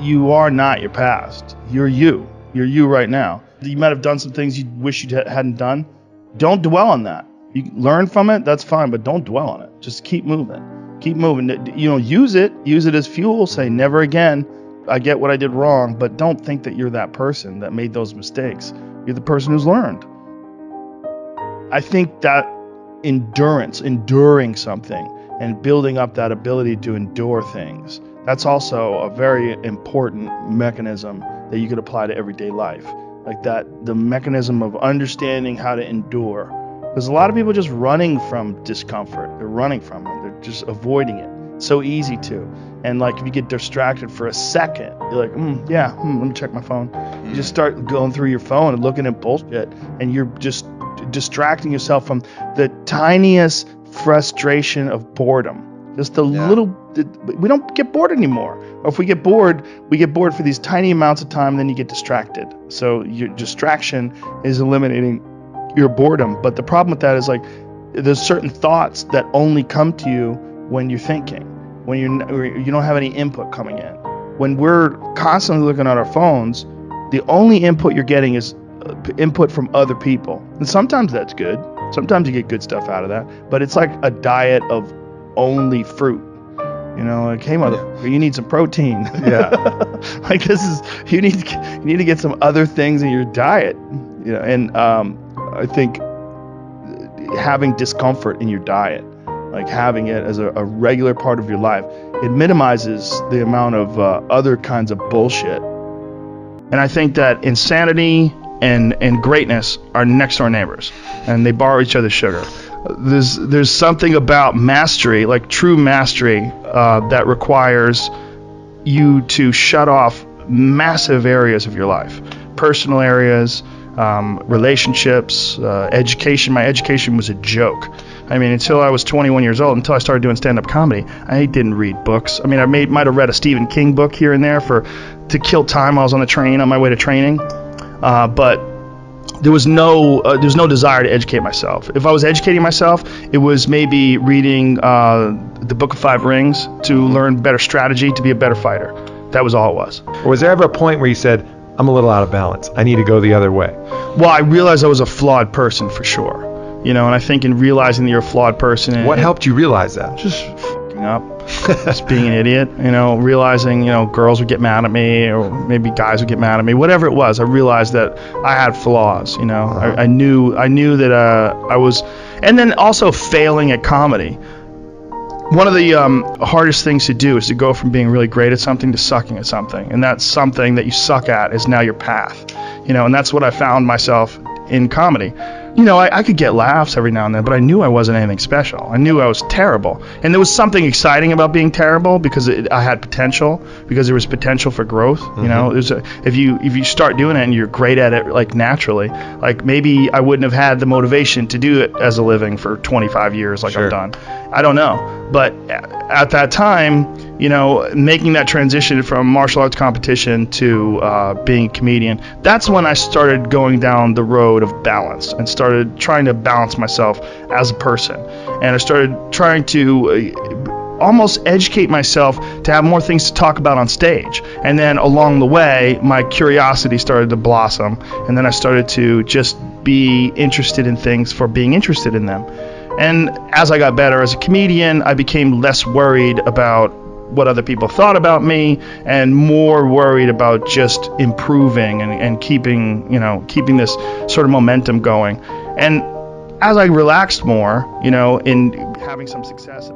you are not your past. You're you. You're you right now. You might have done some things you wish you hadn't done. Don't dwell on that. You learn from it, that's fine, but don't dwell on it. Just keep moving. Keep moving. Use it as fuel. Say, never again. I get what I did wrong, but don't think that you're that person that made those mistakes. You're the person who's learned. I think that enduring something and building up that ability to endure things, that's also a very important mechanism that you could apply to everyday life. Like that, the mechanism of understanding how to endure. Because a lot of people are just running from discomfort. They're running from it. They're just avoiding it. It's so easy to. And like if you get distracted for a second, you're like, let me check my phone. You just start going through your phone and looking at bullshit, and you're just distracting yourself from the tiniest frustration of boredom. Just the little, we don't get bored anymore. Or if we get bored for these tiny amounts of time, then you get distracted. So your distraction is eliminating your boredom. But the problem with that is like, there's certain thoughts that only come to you when you're thinking, when you don't have any input coming in. When we're constantly looking at our phones, the only input you're getting is input from other people. And sometimes that's good. Sometimes you get good stuff out of that. But it's like a diet of only fruit. Like, hey, motherfucker, you need some protein. Yeah. Like you need to get some other things in your diet. And I think having discomfort in your diet, like having it as a regular part of your life, it minimizes the amount of other kinds of bullshit. And I think that insanity and greatness are next door neighbors, and they borrow each other's sugar. There's something about mastery, like true mastery, that requires you to shut off massive areas of your life, personal areas, relationships, education. My education was a joke. I mean, until I was 21 years old, until I started doing stand-up comedy, I didn't read books. I mean, I might have read a Stephen King book here and there to kill time while I was on the train on my way to training, but there was no desire to educate myself. If I was educating myself, it was maybe reading the Book of Five Rings to learn better strategy to be a better fighter. That was all it was. Or was there ever a point where you said, I'm a little out of balance, I need to go the other way? Well, I realized I was a flawed person for sure. And I think in realizing that you're a flawed person... What helped you realize that? Just fucking up. Just being an idiot. Realizing, girls would get mad at me, or maybe guys would get mad at me. Whatever it was, I realized that I had flaws, I knew that I was... And then also failing at comedy. One of the hardest things to do is to go from being really great at something to sucking at something. And that something that you suck at is now your path. And that's what I found myself in comedy. I could get laughs every now and then, but I knew I wasn't anything special. I knew I was terrible. And there was something exciting about being terrible because I had potential, because there was potential for growth. If you start doing it and you're great at it, like naturally, like maybe I wouldn't have had the motivation to do it as a living for 25 years like I've done. I don't know. But at that time, making that transition from martial arts competition to being a comedian, that's when I started going down the road of balance and started trying to balance myself as a person. And I started trying to almost educate myself to have more things to talk about on stage. And then along the way, my curiosity started to blossom. And then I started to just be interested in things for being interested in them. And as I got better as a comedian, I became less worried about what other people thought about me and more worried about just improving and keeping this sort of momentum going. And as I relaxed more, in having some success,